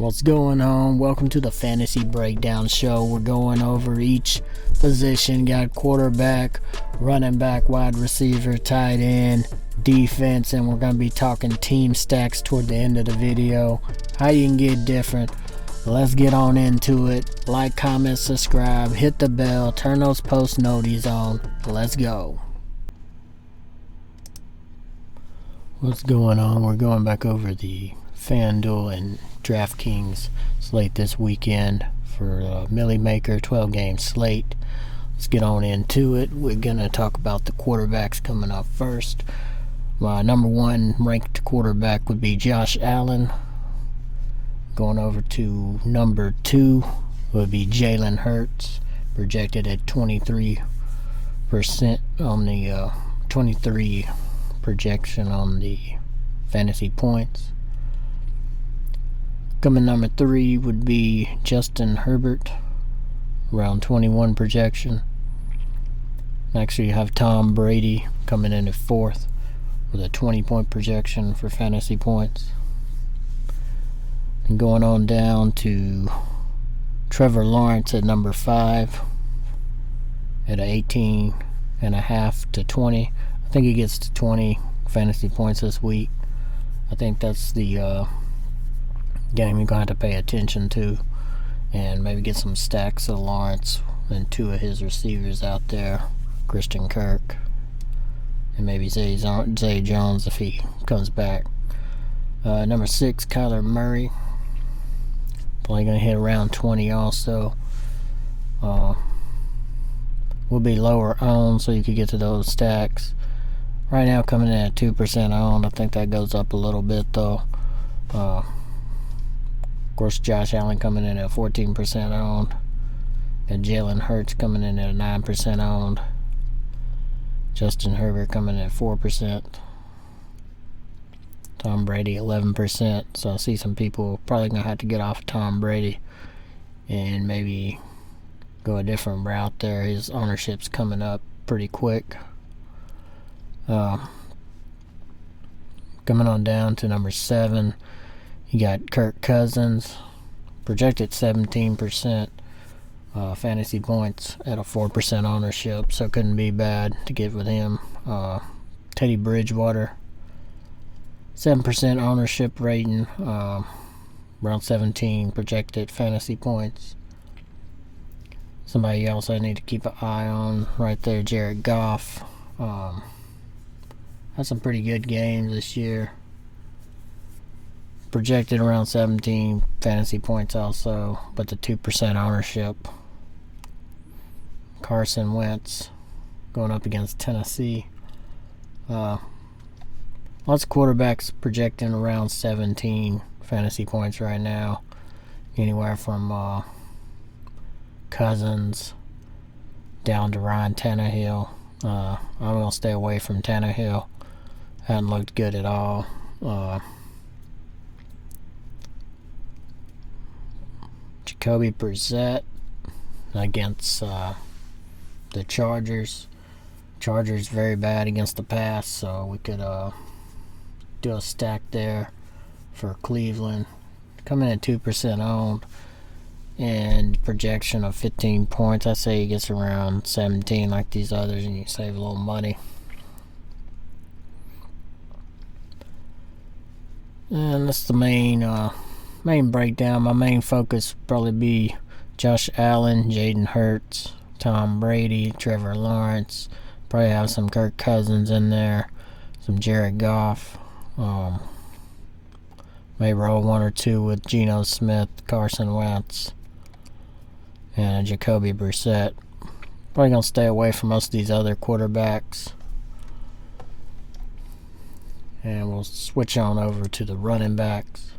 What's going on? Welcome to the Fantasy Breakdown Show. We're going over each position. Got quarterback, running back, wide receiver, tight end, defense, and we're going to be talking team stacks toward the end of the video. How you can get different. Let's get on into it. Like, comment, subscribe, hit the bell, turn those post noties on. Let's go. What's going on? We're going back over the FanDuel and DraftKings slate this weekend for Millie Maker 12-game slate. Let's get on into it. We're going to talk about the quarterbacks coming up first. My number one ranked quarterback would be Josh Allen. Going over to number two would be Jalen Hurts, projected at 23% on the 23 projection on the fantasy points. Coming number three would be Justin Herbert, around 21 projection. Next you have Tom Brady coming in at fourth with a 20-point projection for fantasy points. And going on down to Trevor Lawrence at number 5 at 18.5 to 20. I think he gets to 20 fantasy points this week. I think that's the game you're going to have to pay attention to and maybe get some stacks of Lawrence and two of his receivers out there, Christian Kirk and maybe Zay Jones if he comes back. Number 6, Kyler Murray, probably going to hit around 20 also. Will be lower owned, so you could get to those stacks. Right now coming in at 2% owned. I think that goes up a little bit though. Of course, Josh Allen coming in at 14% owned, and Jalen Hurts coming in at 9% owned. Justin Herbert coming in at 4%. Tom Brady 11%. So I see some people probably gonna have to get off Tom Brady and maybe go a different route there. His ownership's coming up pretty quick. Coming on down to number 7, you got Kirk Cousins, projected 17% fantasy points at a 4% ownership, so it couldn't be bad to get with him. Teddy Bridgewater, 7% ownership rating, around 17 projected fantasy points. Somebody else I need to keep an eye on right there, Jared Goff. Had some pretty good games this year. Projected around 17 fantasy points also, but the 2% ownership. Carson Wentz going up against Tennessee. Lots of quarterbacks projecting around 17 fantasy points right now. Anywhere from Cousins down to Ryan Tannehill. I'm going to stay away from Tannehill. Hadn't looked good at all. Jacoby Brissett against the Chargers. Chargers very bad against the pass, so we could do a stack there for Cleveland. Coming at 2% owned and projection of 15 points. I say he gets around 17 like these others, and you save a little money. And that's the main breakdown. My main focus would probably be Josh Allen, Jalen Hurts, Tom Brady, Trevor Lawrence. Probably have some Kirk Cousins in there, some Jared Goff. May roll one or two with Geno Smith, Carson Wentz, and Jacoby Brissett. Probably going to stay away from most of these other quarterbacks. And we'll switch on over to the running backs.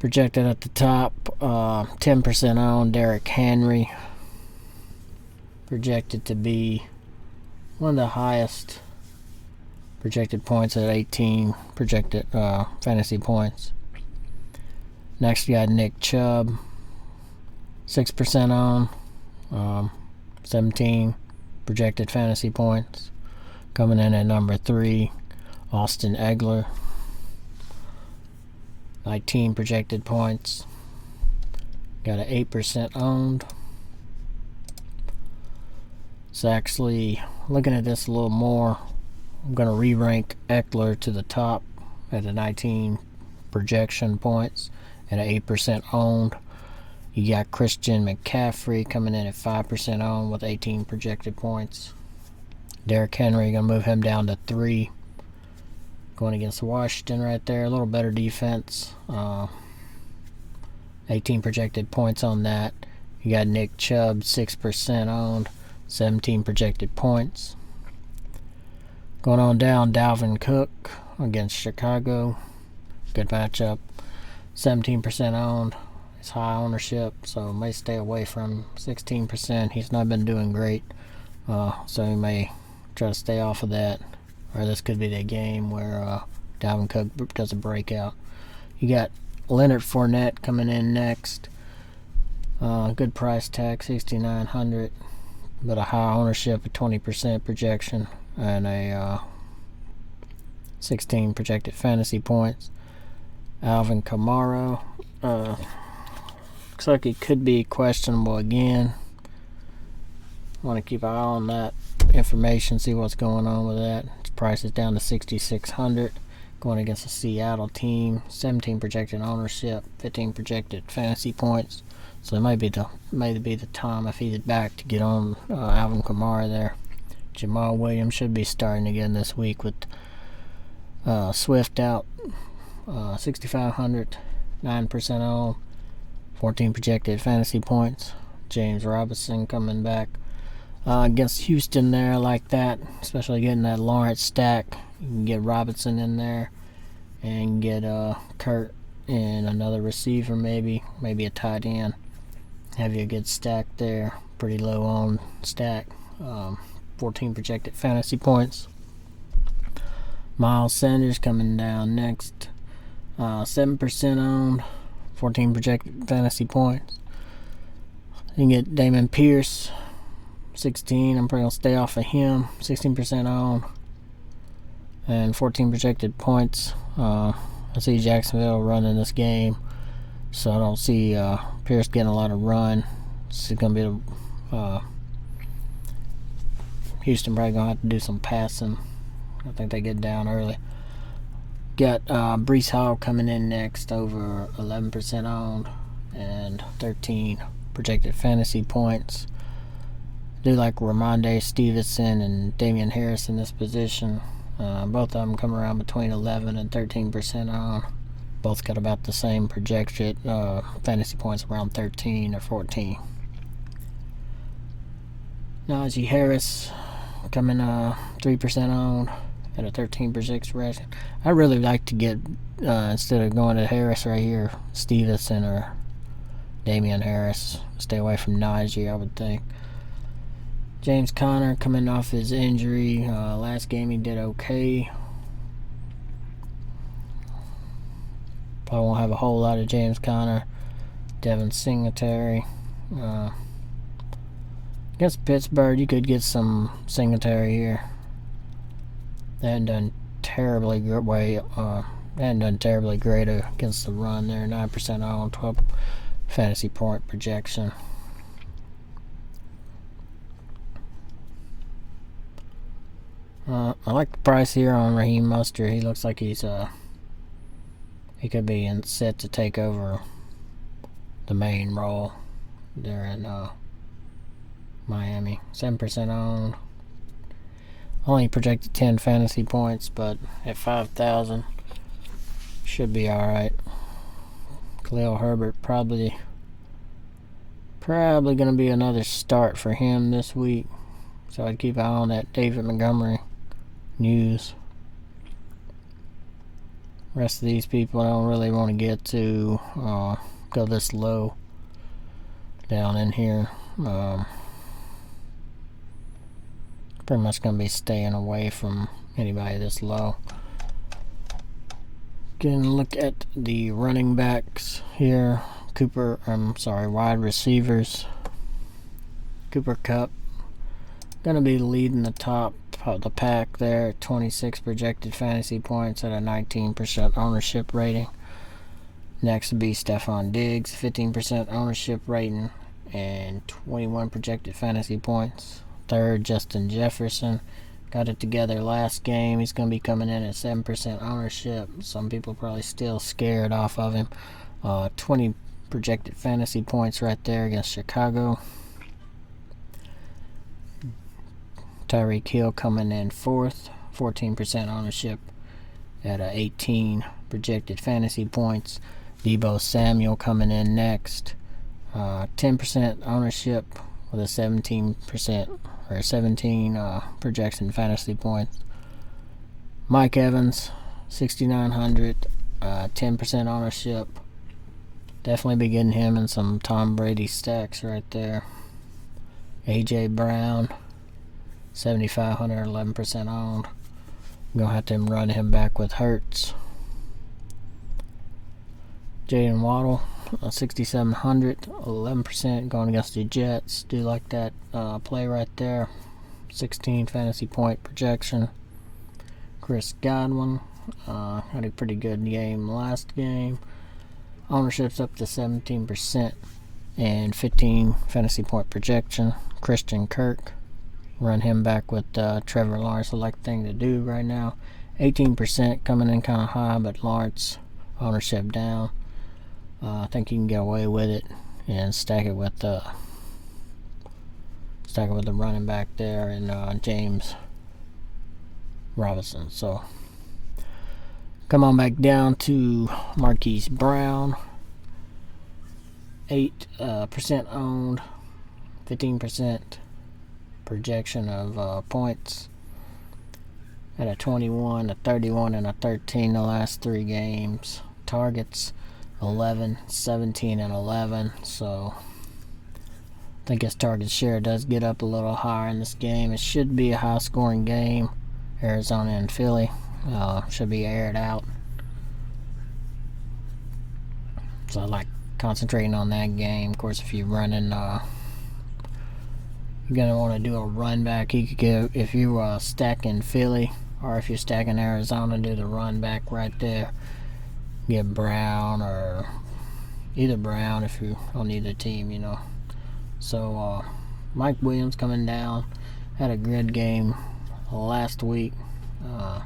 Projected at the top, 10% on Derrick Henry. Projected to be one of the highest projected points at 18 projected fantasy points. Next, you got Nick Chubb, 6% on, 17 projected fantasy points. Coming in at number 3, Austin Eggler, 19 projected points. Got an 8% owned. So actually, looking at this a little more, I'm going to re-rank Eggler to the top at a 19 projection points and an 8% owned. You got Christian McCaffrey coming in at 5% owned with 18 projected points. Derrick Henry, going to move him down to 3. Going against Washington right there. A little better defense. 18 projected points on that. You got Nick Chubb, 6% owned, 17 projected points. Going on down, Dalvin Cook against Chicago. Good matchup. 17% owned. It's high ownership, so may stay away from 16%. He's not been doing great, so he may try to stay off of that. Or this could be the game where Dalvin Cook does a breakout. You got Leonard Fournette coming in next. Good price tag, $6,900, but a high ownership of 20% projection and a 16 projected fantasy points. Alvin Kamara, looks like it could be questionable again. Want to keep an eye on that information, see what's going on with that. Its price is down to $6,600. Going against a Seattle team, 17 projected ownership, 15 projected fantasy points. So it might be the time if he's back to get on Alvin Kamara there. Jamal Williams should be starting again this week with Swift out, 6,500, 9% on, 14 projected fantasy points. James Robinson coming back against Houston there like that, especially getting that Lawrence stack. You can get Robinson in there and get Kurt and another receiver, maybe a tight end. Have you a good stack there, pretty low on stack. 14 projected fantasy points. Miles Sanders coming down next, 7% owned, 14 projected fantasy points. You can get Damon Pierce, 16. I'm probably gonna stay off of him. 16% owned and 14 projected points. I see Jacksonville running this game, so I don't see Pierce getting a lot of run. This is gonna be Houston probably gonna have to do some passing. I think they get down early. Got Breece Hall coming in next, over 11% owned and 13 projected fantasy points. Do like Ramondre Stevenson and Damian Harris in this position. Both of them come around between 11 and 13% owned. Both got about the same projected fantasy points, around 13 or 14. Najee Harris coming 3% owned at a 13 projection. I really like to get, instead of going to Harris right here, Stevenson or Damian Harris. Stay away from Najee, I would think. James Conner coming off his injury. Last game he did okay. Probably won't have a whole lot of James Conner. Devin Singletary. Against Pittsburgh, you could get some Singletary here. They hadn't done terribly great against the run there. 9% on, 12 fantasy point projection. I like the price here on Raheem Mostert. He looks like he could be set to take over the main role there in Miami. 7% owned. Only projected 10 fantasy points, but at 5,000 should be alright. Khalil Herbert probably gonna be another start for him this week. So I'd keep an eye on that David Montgomery news. Rest of these people I don't really want to get to go this low down in here. Pretty much going to be staying away from anybody this low. Getting a look at the running backs here. Wide receivers. Cooper Kupp going to be leading the top of the pack there. 26 projected fantasy points at a 19% ownership rating. Next would be Stephon Diggs, 15% ownership rating and 21 projected fantasy points. Third, Justin Jefferson. Got it together last game. He's going to be coming in at 7% ownership. Some people probably still scared off of him. 20 projected fantasy points right there against Chicago. Tyreek Hill coming in fourth, 14% ownership at 18 projected fantasy points. Deebo Samuel coming in next, 10% ownership with a 17% or 17 projection fantasy points. Mike Evans, 6,900, 10% ownership. Definitely be getting him in some Tom Brady stacks right there. AJ Brown, 7,500, 11% owned. I'm gonna have to run him back with Hertz. Jayden Waddle, 6,700, 11% going against the Jets. Do like that play right there. 16 fantasy point projection. Chris Godwin had a pretty good game last game. Ownership's up to 17% and 15 fantasy point projection. Christian Kirk, run him back with Trevor Lawrence. I like the thing to do right now. 18% coming in kind of high, but Lawrence ownership down. I think you can get away with it and stack it with the running back there and James Robinson. So come on back down to Marquise Brown. 8% owned, 15% projection of points at a 21, a 31, and a 13 the last 3 games. Targets 11, 17, and 11. So I think his target share does get up a little higher in this game. It should be a high-scoring game. Arizona and Philly should be aired out. So I like concentrating on that game. Of course, if you're running, you're gonna want to do a run back. You could go if you stacking Philly or if you're stacking Arizona, do the run back right there. Get Brown or either Brown if you on either team, you know. So Mike Williams coming down, had a good game last week. I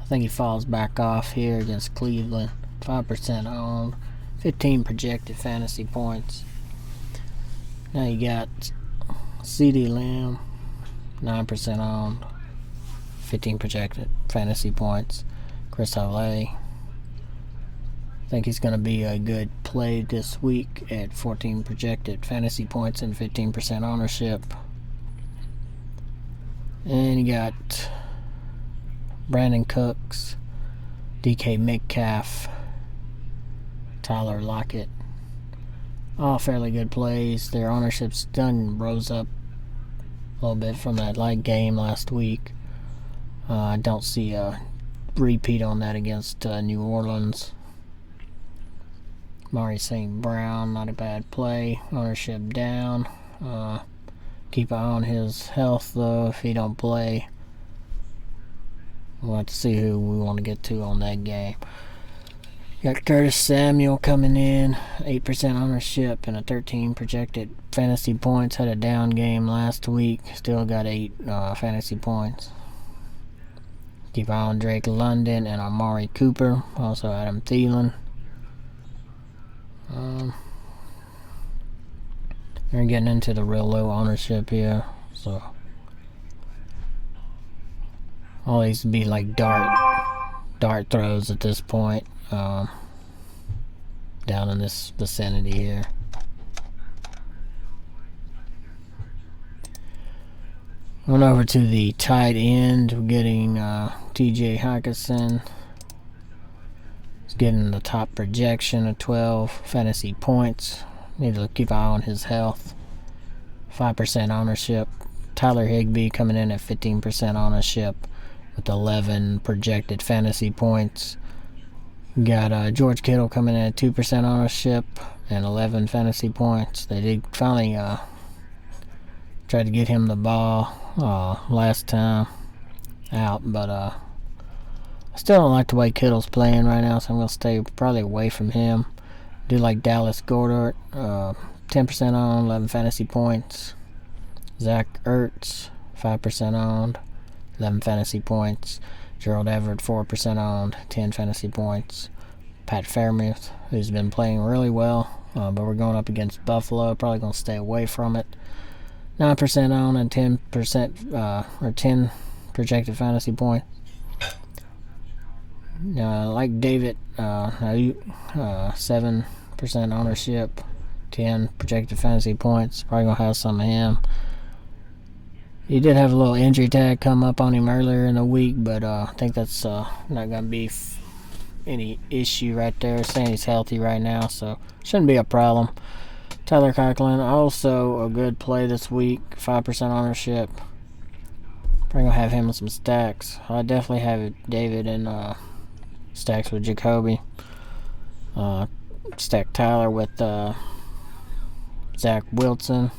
think he falls back off here against Cleveland. 5% owned, 15 projected fantasy points. Now you got CeeDee Lamb, 9% owned, 15 projected fantasy points. Chris Olave, I think he's going to be a good play this week at 14 projected fantasy points and 15% ownership. And you got Brandon Cooks, DK Metcalf, Tyler Lockett. All fairly good plays. Their ownership's done rose up a little bit from that light game last week. I don't see a repeat on that against New Orleans. Amari St. Brown, not a bad play. Ownership down. Keep an eye on his health, though, if he don't play. We'll have to see who we want to get to on that game. Got Curtis Samuel coming in, 8% ownership and a 13 projected fantasy points. Had a down game last week. Still got 8 fantasy points. Keep an eye on Drake London and Amari Cooper. Also Adam Thielen. They're getting into the real low ownership here, so all these would be like dart throws at this point, down in this vicinity here. Going over to the tight end, we're getting TJ Hockenson. He's getting the top projection of 12 fantasy points. Need to keep an eye on his health. 5% ownership. Tyler Higbee coming in at 15% ownership with 11 projected fantasy points. Got George Kittle coming in at 2% ownership and 11 fantasy points. They did finally try to get him the ball last time out, but Still don't like the way Kittle's playing right now, so I'm going to stay probably away from him. Do like Dallas Goedert, 10% on, 11 fantasy points. Zach Ertz, 5% owned, 11 fantasy points. Gerald Everett, 4% owned, 10 fantasy points. Pat Fairmouth, who's been playing really well, but we're going up against Buffalo. Probably going to stay away from it. 9% owned and 10% or 10 projected fantasy points. Like David, 7% ownership, 10 projected fantasy points. Probably going to have some of him. He did have a little injury tag come up on him earlier in the week, but I think that's not going to be any issue right there. Saying he's healthy right now, so shouldn't be a problem. Tyler Conklin, also a good play this week, 5% ownership. Probably going to have him in some stacks. I definitely have David in stacks with Jacoby. Stack Tyler with Zach Wilson.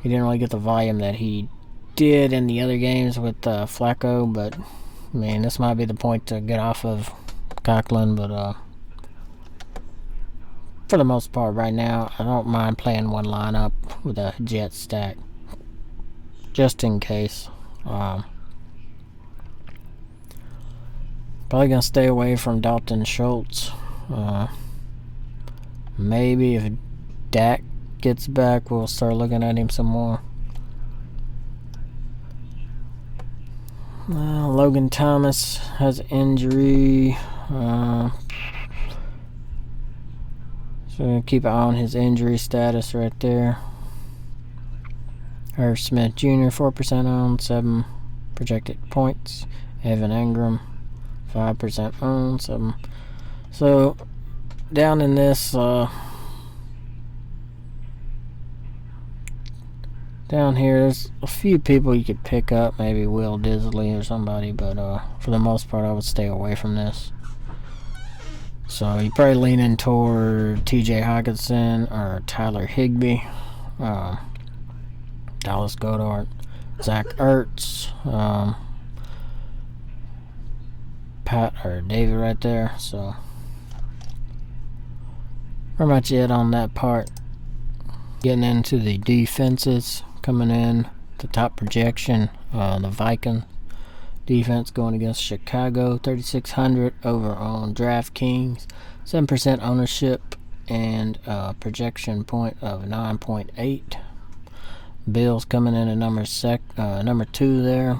He didn't really get the volume that he did in the other games with Flacco, but I mean, this might be the point to get off of Conklin, but for the most part right now, I don't mind playing one lineup with a jet stack, just in case. Probably going to stay away from Dalton Schultz. Maybe if Dak gets back, we'll start looking at him some more. Logan Thomas has an injury. So we're going to keep an eye on his injury status right there. Irv Smith Jr., 4% on, 7 projected points. Evan Engram, 5% on, 7. So, down in this, down here, there's a few people you could pick up, maybe Will Disley or somebody, but for the most part, I would stay away from this. So you're probably leaning toward T.J. Hockenson or Tyler Higbee, Dallas Goedert, Zach Ertz, Pat or David right there. So pretty much it on that part. Getting into the defenses. Coming in, the top projection, the Viking Defense going against Chicago, 3,600 over on DraftKings, 7% ownership, and projection point of 9.8. Bills coming in at number 2 there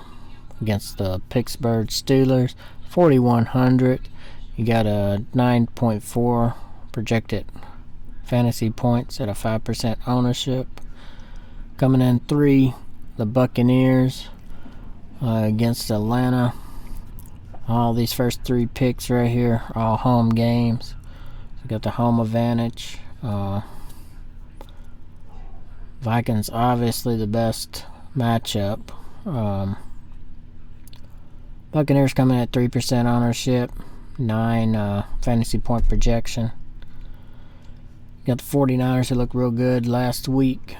against the Pittsburgh Steelers, 4,100. You got a 9.4 projected fantasy points at a 5% ownership. Coming in 3, the Buccaneers against Atlanta. All these first 3 picks right here, all home games. So got the home advantage. Vikings obviously the best matchup. Buccaneers coming at 3% ownership, 9 fantasy point projection. Got the 49ers who looked real good last week.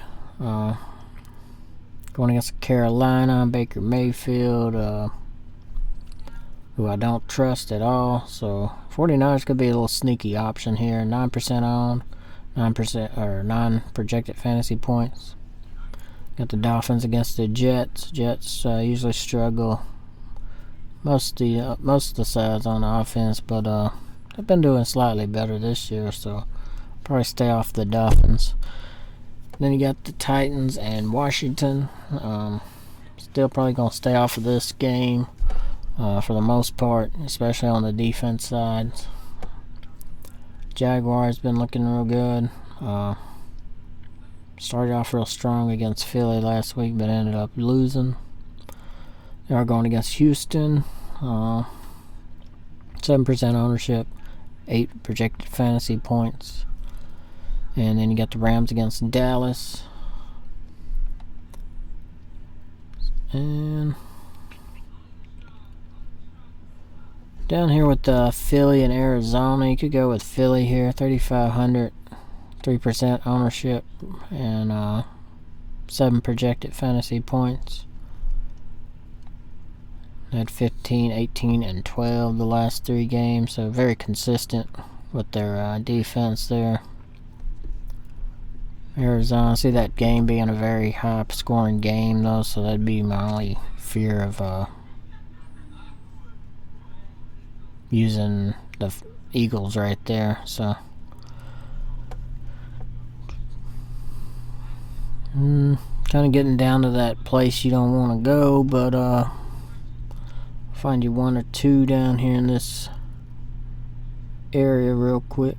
Going against Carolina, Baker Mayfield, who I don't trust at all. So 49ers could be a little sneaky option here. 9% on, 9% or 9 projected fantasy points. Got the Dolphins against the Jets. Jets usually struggle most of the sides on the offense, but they've been doing slightly better this year, so probably stay off the Dolphins. Then you got the Titans and Washington. Still probably going to stay off of this game for the most part, especially on the defense side. Jaguars been looking real good. Started off real strong against Philly last week, but ended up losing. They are going against Houston. 7% ownership, 8 projected fantasy points. And then you got the Rams against Dallas. And down here with Philly and Arizona, you could go with Philly here, 3,500, 3% ownership, and 7 projected fantasy points. They had 15, 18, and 12 the last 3 games, so very consistent with their defense there. Arizona, see that game being a very high scoring game though, so that'd be my only fear of using the Eagles right there. So kind of getting down to that place you don't want to go, but find you 1 or 2 down here in this area real quick.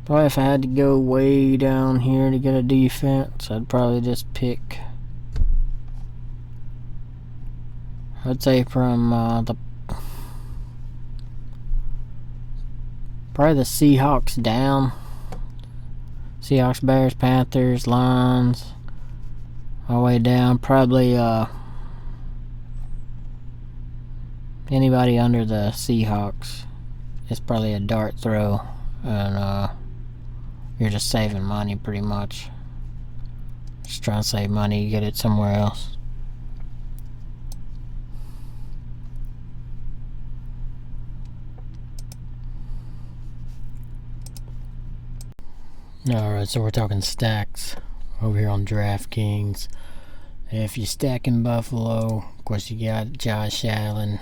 Probably if I had to go way down here to get a defense, I'd probably just pick, I'd say from probably the Seahawks down. Seahawks, Bears, Panthers, Lions, all the way down. Probably anybody under the Seahawks. It's probably a dart throw, and you're just saving money pretty much. Just trying to save money, get it somewhere else. Alright, so we're talking stacks over here on DraftKings. If you're stacking Buffalo, of course you got Josh Allen.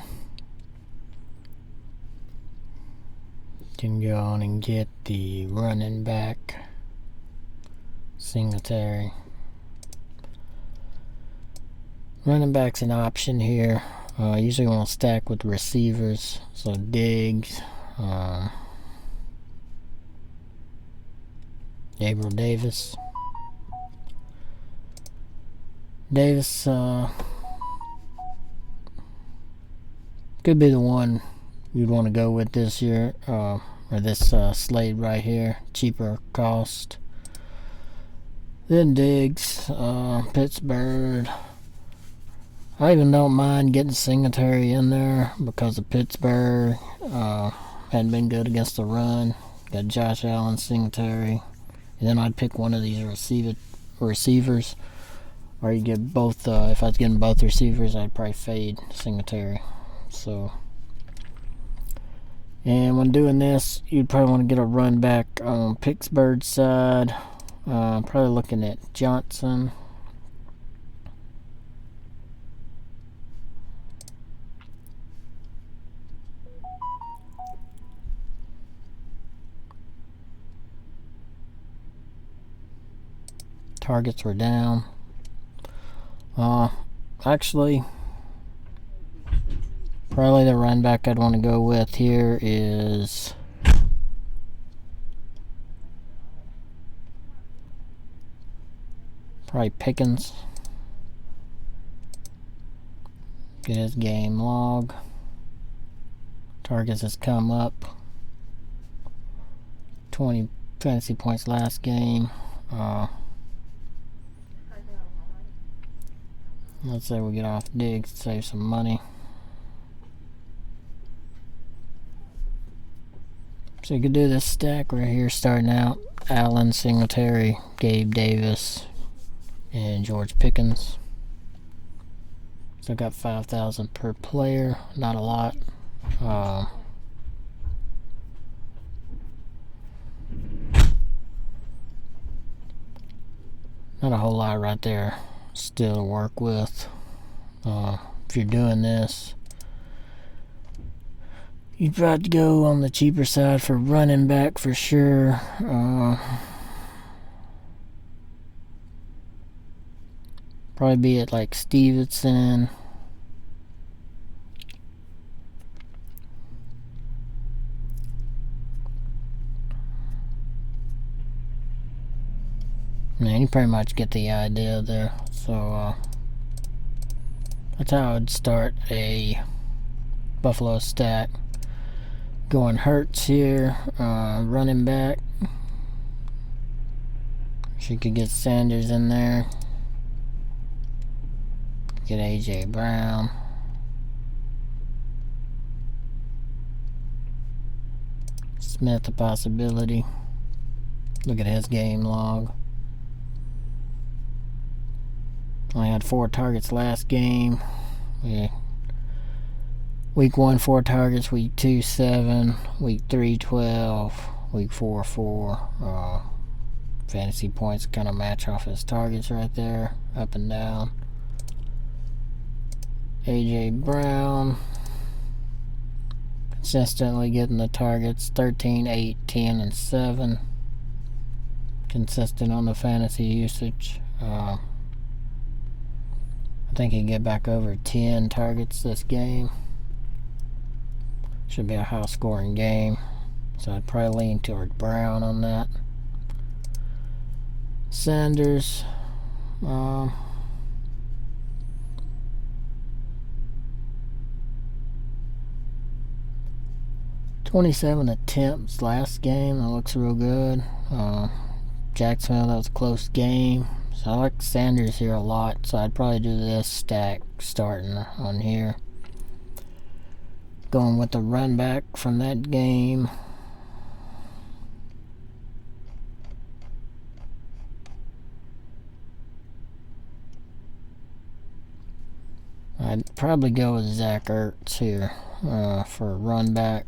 Can go on and get the running back Singletary. Running back's an option here. Usually want to stack with receivers, so Diggs, Gabriel Davis. Could be the one you'd want to go with this year, or this slate right here. Cheaper cost. Then Diggs, Pittsburgh. I even don't mind getting Singletary in there because of Pittsburgh. Hadn't been good against the run. Got Josh Allen, Singletary. And then I'd pick one of these receivers. Or you get both. If I was getting both receivers, I'd probably fade Singletary. So, and when doing this, you'd probably want to get a run back on Pittsburgh's side. Probably looking at Johnson. Targets were down. Actually, probably the run back I'd want to go with here is probably Pickens. Get his game log. Targets has come up. 20 fantasy points last game. Let's say we get off Diggs to save some money. So you could do this stack right here starting out. Allen, Singletary, Gabe Davis, and George Pickens. So I got 5,000 per player. Not a lot. Not a whole lot right there still to work with. If you're doing this, you'd probably go on the cheaper side for running back for sure. Probably be at like Stevenson. Man, you pretty much get the idea there. So that's how I would start a Buffalo stack. Going Ertz here, running back. She could get Sanders in there. Get AJ Brown. Smith a possibility. Look at his game log. Only had 4 targets last game. Yeah. Week 1, 4 targets. Week 2, 7. Week 3, 12. Week 4, 4. Fantasy points kind of match off his targets right there, up and down. A.J. Brown, consistently getting the targets, 13, 8, 10, and 7. Consistent on the fantasy usage. I think he can get back over 10 targets this game. Should be a high-scoring game, so I'd probably lean toward Brown on that. Sanders, 27 attempts last game. That looks real good. Jacksonville, that was a close game. So I like Sanders here a lot, so I'd probably do this stack starting on here. Going with the run back from that game. I'd probably go with Zach Ertz here for a run back.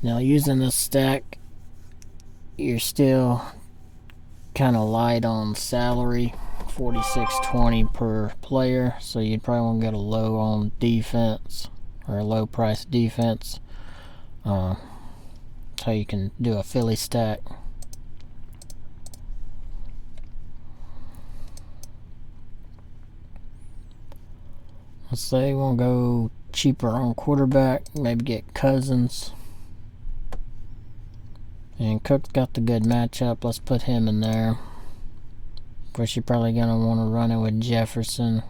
Now using this stack, you're still kind of light on salary, $46.20 per player, so you'd probably want to get a low on defense or a low price defense. So you can do a Philly stack. Let's say we'll go cheaper on quarterback, maybe get Cousins. And Cook's got the good matchup. Let's put him in there. Of course, you're probably going to want to run it with Jefferson.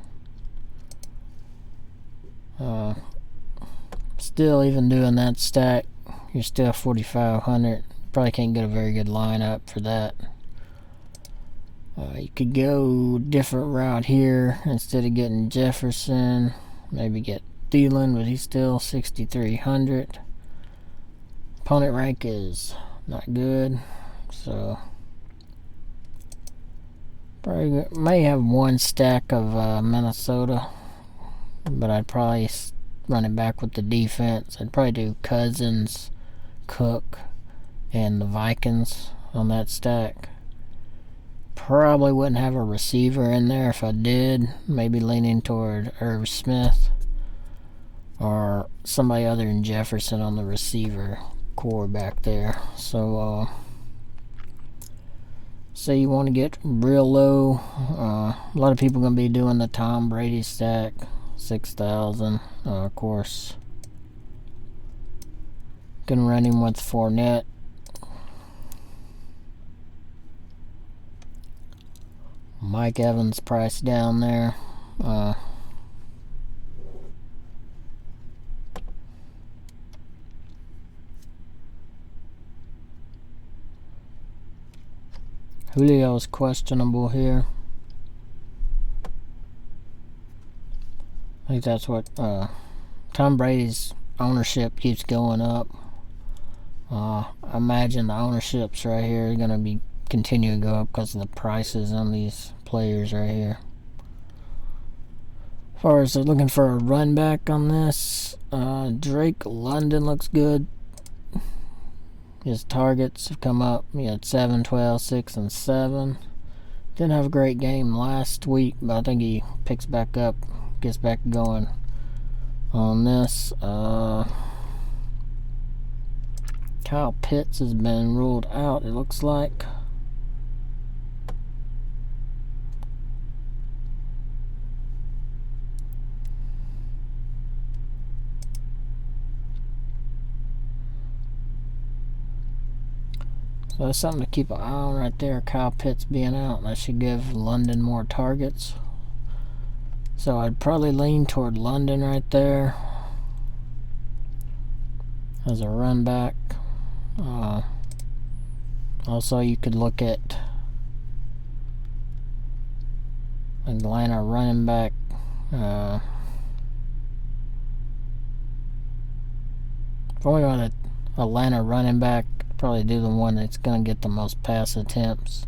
Still, even doing that stack, you're still 4,500. Probably can't get a very good lineup for that. You could go different route here. Instead of getting Jefferson, maybe get Thielen, but he's still 6,300. Opponent rank is not good, so probably may have one stack of Minnesota, but I'd probably run it back with the defense. I'd probably do Cousins, Cook, and the Vikings on that stack. Probably wouldn't have a receiver in there. If I did, maybe leaning toward Irv Smith or somebody other than Jefferson on the receiver core back there. So say you want to get real low, a lot of people are going to be doing the Tom Brady stack, 6,000. Of course, gonna run him with Fournette. Mike Evans price down there. Julio's questionable here. I think that's what Tom Brady's ownership keeps going up. I imagine the ownerships right here are going to be continue to go up because of the prices on these players right here. As far as looking for a run back on this, Drake London looks good. His targets have come up. He had 7, 12, 6, and 7. Didn't have a great game last week, but I think he picks back up, gets back going on this. Kyle Pitts has been ruled out, it looks like. So that's something to keep an eye on right there, Kyle Pitts being out. That should give London more targets. So I'd probably lean toward London right there as a run back. Also, you could look at Atlanta running back. If I want an Atlanta running back, probably do the one that's going to get the most pass attempts.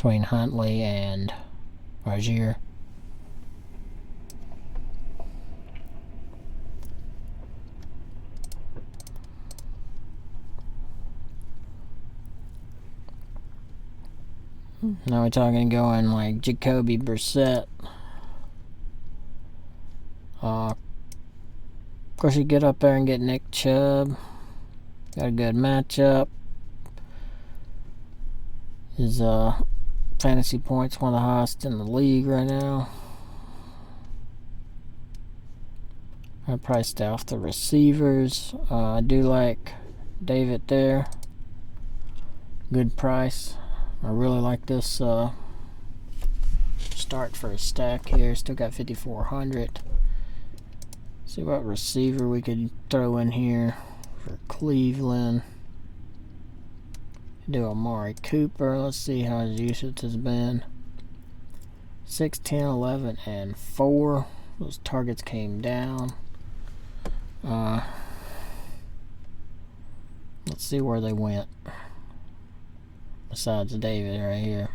between Huntley and Argier. Now we're talking going like Jacoby Brissett. Of course, you get up there and get Nick Chubb. Got a good matchup. His fantasy points one of the highest in the league right now. I priced off the receivers. I do like David there. Good price. I really like this start for a stack here. Still got 5,400. See what receiver we could throw in here for Cleveland. Do Amari Cooper. Let's see how his usage has been. 6, 10, 11, and 4. Those targets came down. Let's see where they went. Besides David right here.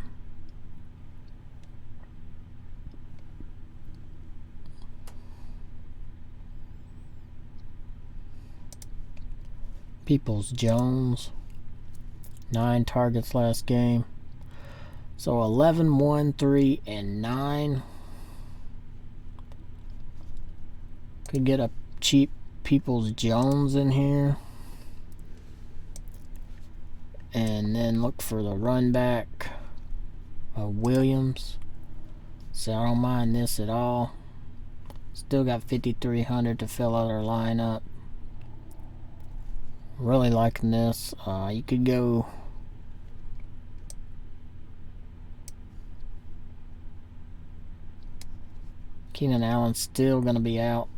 Peoples-Jones. 9 targets last game. So 11, 1, 3, and 9. Could get a cheap Peoples-Jones in here. And then look for the run back of Williams. So I don't mind this at all. Still got 5,300 to fill out our lineup. Really liking this. You could go Keenan Allen's still going to be out.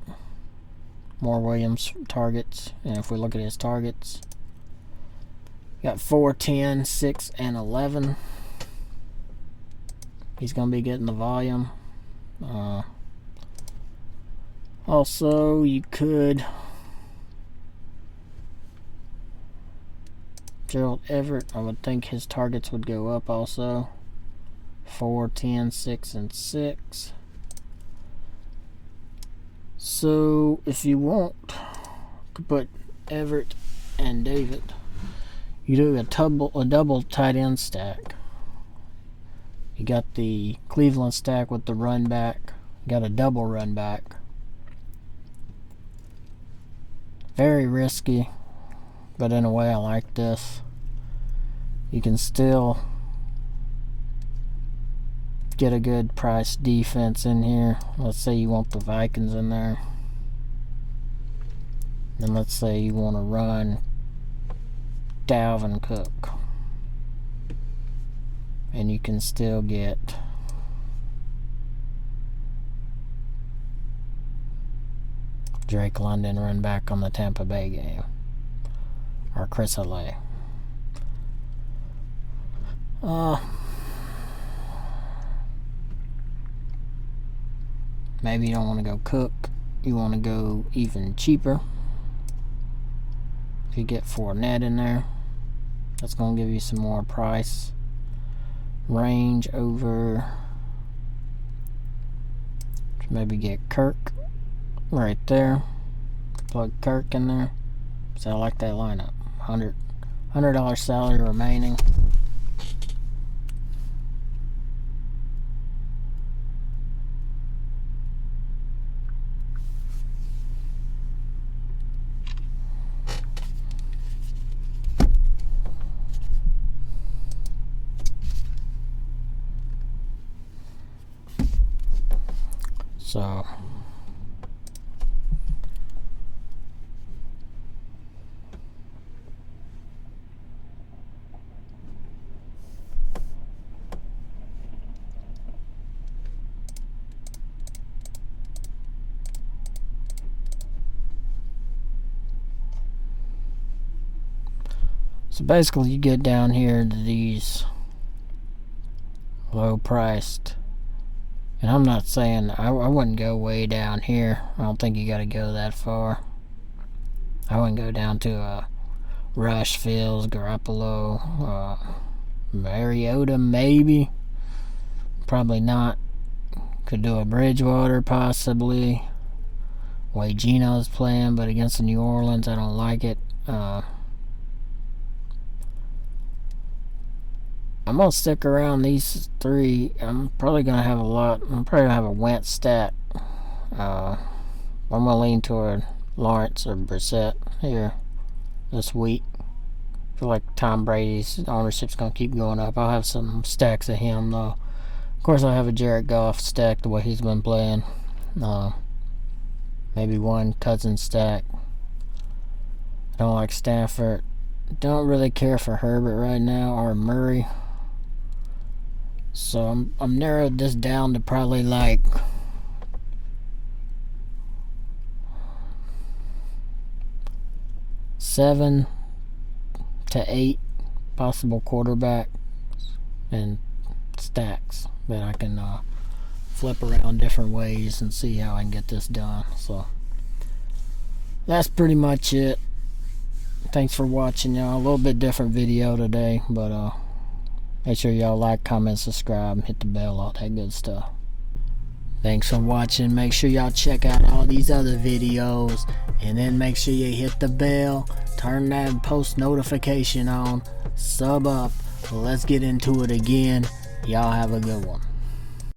More Williams targets. And if we look at his targets, got 4, 10, 6, and 11. He's going to be getting the volume. Also, you could Gerald Everett, I would think his targets would go up also. 4, 10, 6, and 6. So, if you want to put Everett and David, you do a double tight end stack. You got the Cleveland stack with the run back. You got a double run back. Very risky, but in a way I like this. You can still get a good price defense in here. Let's say you want the Vikings in there. And let's say you want to run Dalvin Cook. And you can still get Drake London run back on the Tampa Bay game. Or Chris Olave. Maybe you don't want to go Cook. You want to go even cheaper. If you get Fournette in there, that's going to give you some more price range over. Maybe get Kirk right there. Plug Kirk in there. So I like that lineup. $100 salary remaining. So basically you get down here to these low priced, and I'm not saying I wouldn't go way down here. I don't think you got to go that far. I wouldn't go down to Rush, Fields, Garoppolo, Mariota maybe. probably not. Could do a Bridgewater possibly. Way Geno's playing, but against the New Orleans, I don't like it. I'm gonna stick around these three. I'm probably gonna have a lot. I'm probably gonna have a Wentz stack. I'm gonna lean toward Lawrence or Brissett here this week. I feel like Tom Brady's ownership's gonna keep going up. I'll have some stacks of him though. Of course, I have a Jared Goff stack the way he's been playing. Maybe one Cousins stack. I don't like Stafford. Don't really care for Herbert right now or Murray. So I'm narrowed this down to probably like seven to 8 possible quarterbacks and stacks that I can flip around different ways and see how I can get this done. So that's pretty much it. Thanks for watching, y'all. A little bit different video today, but make sure y'all like, comment, subscribe, hit the bell, all that good stuff. Thanks for watching. Make sure y'all check out all these other videos, and then make sure you hit the bell, turn that post notification on, sub up. Let's get into it again. Y'all have a good one.